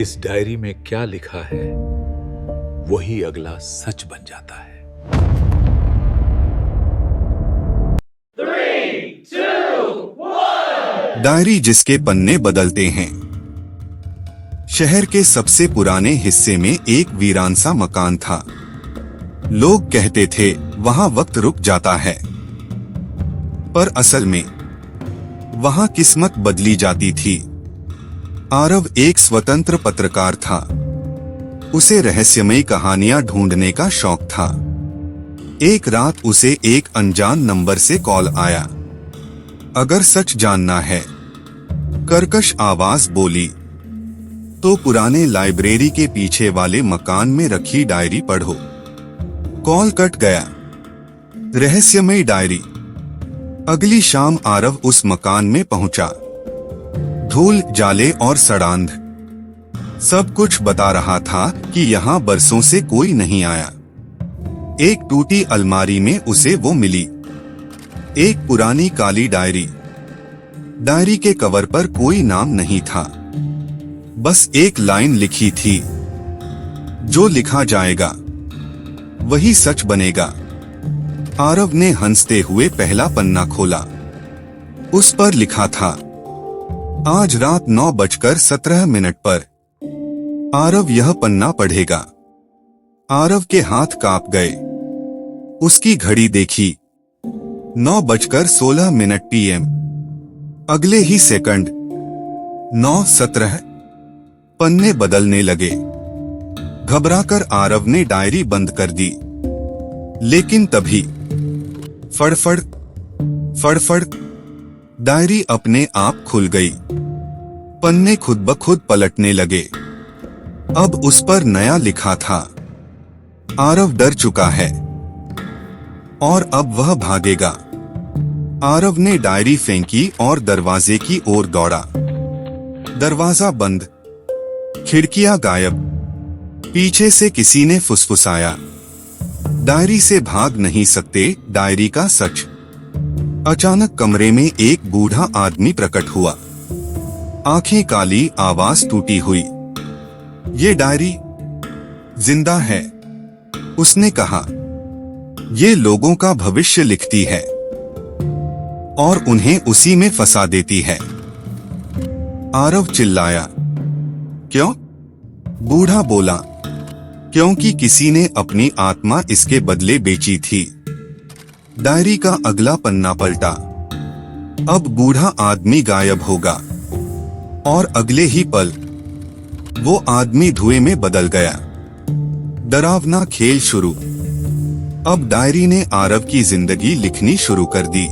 इस डायरी में क्या लिखा है वही अगला सच बन जाता है। 3, 2, 1। डायरी जिसके पन्ने बदलते हैं। शहर के सबसे पुराने हिस्से में एक वीरान सा मकान था। लोग कहते थे वहां वक्त रुक जाता है, पर असल में वहां किस्मत बदली जाती थी। आरव एक स्वतंत्र पत्रकार था। उसे रहस्यमयी कहानियां ढूंढने का शौक था। एक रात उसे एक अनजान नंबर से कॉल आया। अगर सच जानना है, कर्कश आवाज बोली, तो पुराने लाइब्रेरी के पीछे वाले मकान में रखी डायरी पढ़ो। कॉल कट गया। रहस्यमयी डायरी। अगली शाम आरव उस मकान में पहुंचा। धूल, जाले और सड़ांध, सब कुछ बता रहा था कि यहाँ बरसों से कोई नहीं आया। एक टूटी अलमारी में उसे वो मिली, एक पुरानी काली डायरी। डायरी के कवर पर कोई नाम नहीं था, बस एक लाइन लिखी थी, जो लिखा जाएगा वही सच बनेगा। आरव ने हंसते हुए पहला पन्ना खोला। उस पर लिखा था, आज रात 9:17 पर। आरव यह पन्ना पढ़ेगा। आरव के हाथ कांप गए। उसकी घड़ी देखी, 9:16 PM। अगले ही सेकंड 9:17। पन्ने बदलने लगे। घबराकर आरव ने डायरी बंद कर दी। लेकिन तभी फड़फड़ फड़फड़, डायरी अपने आप खुल गई। पन्ने खुद ब खुद पलटने लगे। अब उस पर नया लिखा था, आरव डर चुका है और अब वह भागेगा। आरव ने डायरी फेंकी और दरवाजे की ओर दौड़ा। दरवाजा बंद, खिड़कियां गायब। पीछे से किसी ने फुसफुसाया, डायरी से भाग नहीं सकते, डायरी का सच। अचानक कमरे में एक बूढ़ा आदमी प्रकट हुआ। आंखें काली, आवाज टूटी हुई। ये डायरी जिंदा है, उसने कहा। ये लोगों का भविष्य लिखती है और उन्हें उसी में फंसा देती है। आरव चिल्लाया। क्यों? बूढ़ा बोला, क्योंकि किसी ने अपनी आत्मा इसके बदले बेची थी। डायरी का अगला पन्ना पलटा। अब बूढ़ा आदमी गायब होगा और अगले ही पल वो आदमी धुएं में बदल गया। डरावना खेल शुरू। अब डायरी ने आरव की जिंदगी लिखनी शुरू कर दी।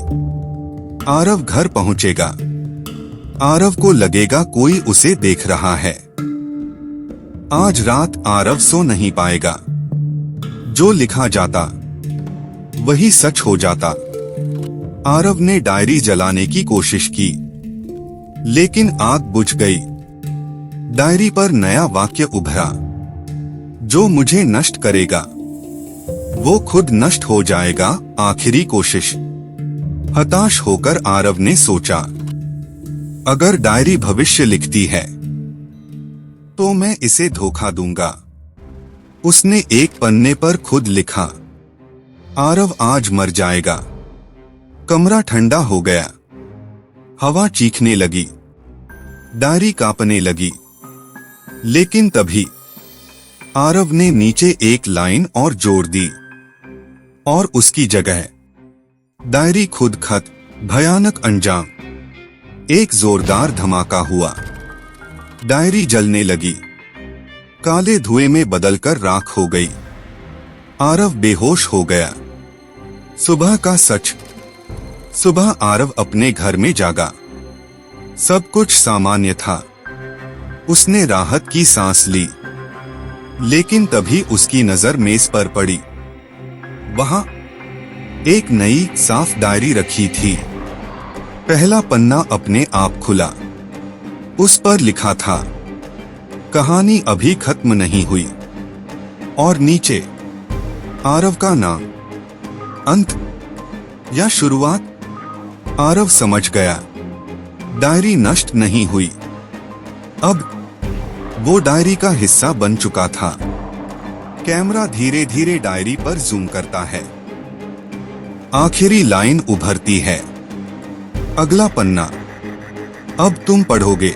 आरव घर पहुंचेगा। आरव को लगेगा कोई उसे देख रहा है। आज रात आरव सो नहीं पाएगा। जो लिखा जाता वही सच हो जाता। आरव ने डायरी जलाने की कोशिश की, लेकिन आग बुझ गई। डायरी पर नया वाक्य उभरा, जो मुझे नष्ट करेगा वो खुद नष्ट हो जाएगा। आखिरी कोशिश। हताश होकर आरव ने सोचा, अगर डायरी भविष्य लिखती है तो मैं इसे धोखा दूंगा। उसने एक पन्ने पर खुद लिखा, आरव आज मर जाएगा। कमरा ठंडा हो गया। हवा चीखने लगी। डायरी कांपने लगी। लेकिन तभी आरव ने नीचे एक लाइन और जोड़ दी, और उसकी जगह डायरी खुद खत। भयानक अंजाम। एक जोरदार धमाका हुआ। डायरी जलने लगी, काले धुएं में बदलकर राख हो गई। आरव बेहोश हो गया। सुबह का सच। सुबह आरव अपने घर में जागा। सब कुछ सामान्य था। उसने राहत की सांस ली। लेकिन तभी उसकी नजर मेज पर पड़ी। वहां एक नई साफ डायरी रखी थी। पहला पन्ना अपने आप खुला। उस पर लिखा था, कहानी अभी खत्म नहीं हुई। और नीचे आरव का नाम। अंत या शुरुआत? आरव समझ गया, डायरी नष्ट नहीं हुई। अब वो डायरी का हिस्सा बन चुका था। कैमरा धीरे धीरे डायरी पर जूम करता है। आखिरी लाइन उभरती है, अगला पन्ना, अब तुम पढ़ोगे।